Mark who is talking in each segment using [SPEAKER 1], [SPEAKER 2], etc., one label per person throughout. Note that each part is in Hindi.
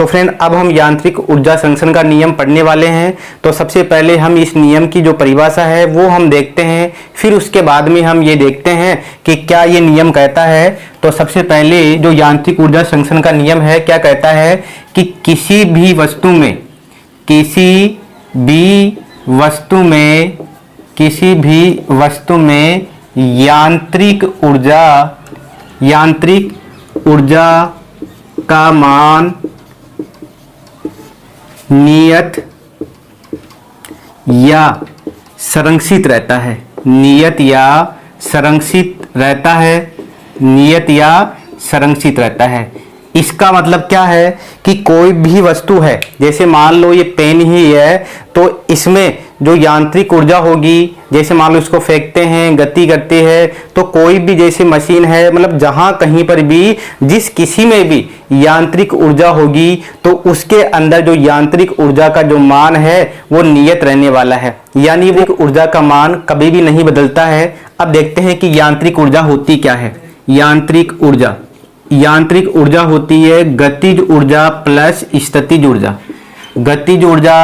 [SPEAKER 1] फ्रेंड अब हम यांत्रिक ऊर्जा संरक्षण का नियम पढ़ने वाले हैं। तो सबसे पहले हम इस नियम की जो परिभाषा है वो हम देखते हैं, फिर उसके बाद में हम ये देखते हैं कि क्या ये नियम कहता है। तो सबसे पहले जो यांत्रिक ऊर्जा संरक्षण का नियम है क्या कहता है कि किसी भी वस्तु में यांत्रिक ऊर्जा का मान नियत या संरक्षित रहता है। नियत या संरक्षित रहता है। इसका मतलब क्या है कि कोई भी वस्तु है, जैसे मान लो ये पेन ही है, तो इसमें जो यांत्रिक ऊर्जा होगी, जैसे मान लो इसको फेंकते हैं, गति करते हैं, तो कोई भी जैसे मशीन है, मतलब जहां कहीं पर भी जिस किसी में भी यांत्रिक ऊर्जा होगी तो उसके अंदर जो यांत्रिक ऊर्जा का जो मान है वो नियत रहने वाला है, यानी वो ऊर्जा का मान कभी भी नहीं बदलता है। अब देखते हैं कि यांत्रिक ऊर्जा होती क्या है। यांत्रिक ऊर्जा होती है गतिज ऊर्जा प्लस स्थितिज ऊर्जा। गतिज ऊर्जा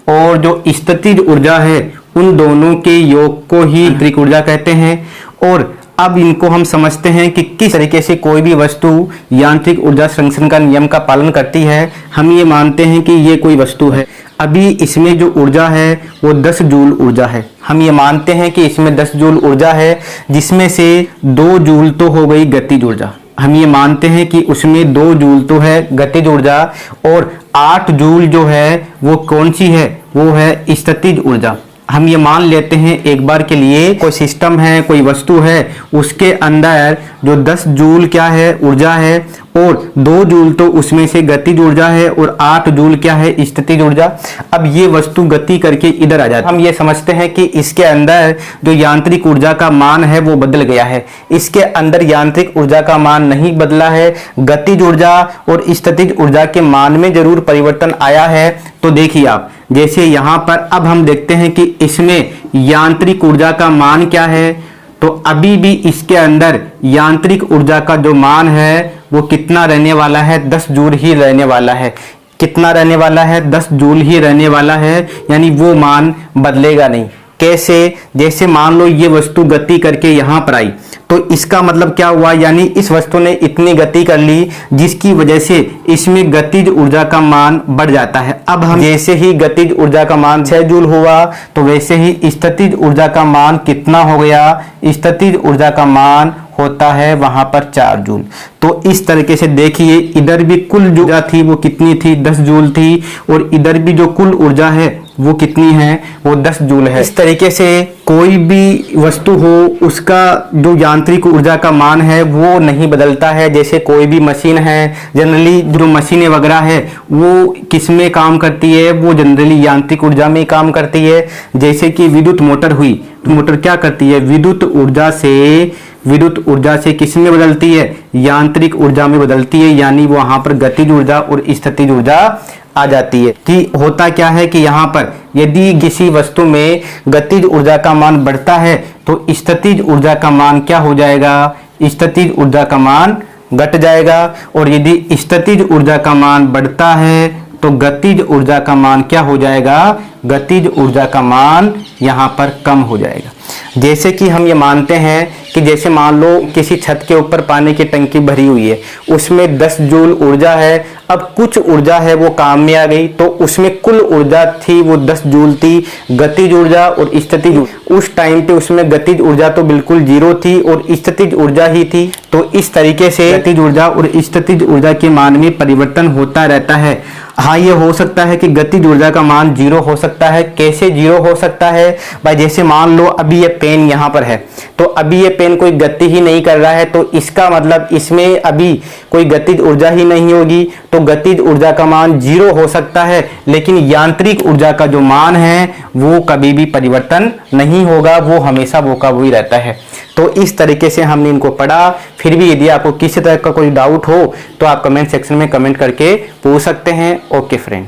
[SPEAKER 1] और जो स्थितिज ऊर्जा है उन दोनों के योग को ही यांत्रिक ऊर्जा कहते हैं। और अब इनको हम समझते हैं कि किस तरीके से कोई भी वस्तु यांत्रिक ऊर्जा संरक्षण का नियम का पालन करती है। हम ये मानते हैं कि ये कोई वस्तु है, अभी इसमें जो ऊर्जा है वो 10 जूल ऊर्जा है। हम ये मानते हैं कि इसमें 10 जूल ऊर्जा है, जिसमें से 2 जूल तो हो गई गतिज ऊर्जा। हम ये मानते हैं कि उसमें 2 जूल तो है गतिज ऊर्जा, और 8 जूल जो है वो कौन सी है, वो है स्थितिज ऊर्जा। हम ये मान लेते हैं एक बार के लिए, कोई सिस्टम है, कोई वस्तु है, उसके अंदर जो 10 जूल क्या है ऊर्जा है, और 2 जूल तो उसमें से गतिज ऊर्जा है, और 8 जूल क्या है स्थितिज ऊर्जा। अब ये वस्तु गति करके इधर आ जाती है। हम ये समझते हैं कि इसके अंदर जो यांत्रिक ऊर्जा का मान है वो बदल गया है। इसके अंदर यांत्रिक ऊर्जा का मान नहीं बदला है, गतिज ऊर्जा और स्थितिज ऊर्जा के मान में जरूर परिवर्तन आया है। तो देखिए आप, जैसे यहाँ पर अब हम देखते हैं कि इसमें यांत्रिक ऊर्जा का मान क्या है, तो अभी भी इसके अंदर यांत्रिक ऊर्जा का जो मान है वो कितना रहने वाला है, 10 जूल ही रहने वाला है। कितना रहने वाला है, 10 जूल ही रहने वाला है, यानी वो मान बदलेगा नहीं। कैसे, जैसे मान लो ये वस्तु गति करके यहाँ पर आई, तो इसका मतलब क्या हुआ, यानी इस वस्तु ने इतनी गति कर ली जिसकी वजह से इसमें गतिज ऊर्जा का मान बढ़ जाता है। अब हम जैसे ही गतिज ऊर्जा का मान 6 जूल हुआ, तो वैसे ही स्थितिज ऊर्जा का मान कितना हो गया, स्थितिज ऊर्जा का मान होता है वहां पर 4 जूल। तो इस तरीके से देखिए, इधर भी कुल जो ऊर्जा थी वो कितनी थी, 10 जूल थी, और इधर भी जो कुल ऊर्जा है वो कितनी है, वो 10 जूल है। इस तरीके से कोई भी वस्तु हो उसका जो यांत्रिक ऊर्जा का मान है वो नहीं बदलता है। जैसे कोई भी मशीन है, जनरली जो मशीनें वगैरह है वो किस में काम करती है, वो जनरली यांत्रिक ऊर्जा में काम करती है। जैसे कि विद्युत मोटर हुई, मोटर क्या करती है, विद्युत ऊर्जा से किस में बदलती है, यांत्रिक ऊर्जा में बदलती है, यानी वहां पर गतिज ऊर्जा और स्थितिज ऊर्जा आ जाती है। कि होता क्या है कि यहाँ पर यदि किसी वस्तु में गतिज ऊर्जा का मान बढ़ता है तो स्थितिज ऊर्जा का मान क्या हो जाएगा, स्थितिज ऊर्जा का मान घट जाएगा, और यदि स्थितिज ऊर्जा का मान बढ़ता है तो गतिज ऊर्जा का मान क्या हो जाएगा, गतिज ऊर्जा का मान यहाँ पर कम हो जाएगा। जैसे कि हम ये मानते हैं कि जैसे मान लो किसी छत के ऊपर पानी की टंकी भरी हुई है, उसमें 10 जूल ऊर्जा है। अब कुछ ऊर्जा है वो काम में आ गई, तो उसमें कुल ऊर्जा थी वो 10 जूल थी, गतिज ऊर्जा और स्थितिज। उस टाइम पे उसमें गतिज ऊर्जा तो बिल्कुल 0 थी और स्थितिज ऊर्जा ही थी। तो इस तरीके से गतिज ऊर्जा और स्थितिज ऊर्जा के मान में परिवर्तन होता रहता है। हाँ, ये हो सकता है कि गतिज ऊर्जा का मान 0 हो सकता है। कैसे 0 हो सकता है भाई, जैसे मान लो अभी ये पेन यहाँ पर है, तो अभी ये पेन कोई गति ही नहीं कर रहा है, तो इसका मतलब इसमें अभी कोई गतिज ऊर्जा ही नहीं होगी, तो गतिज ऊर्जा का मान 0 हो सकता है। लेकिन यांत्रिक ऊर्जा का जो मान है वो कभी भी परिवर्तन नहीं होगा, वो हमेशा वो का वही रहता है। तो इस तरीके से हमने इनको पढ़ा। फिर भी यदि आपको किसी तरह का कोई डाउट हो तो आप कमेंट सेक्शन में कमेंट करके पूछ सकते हैं। Okay friend.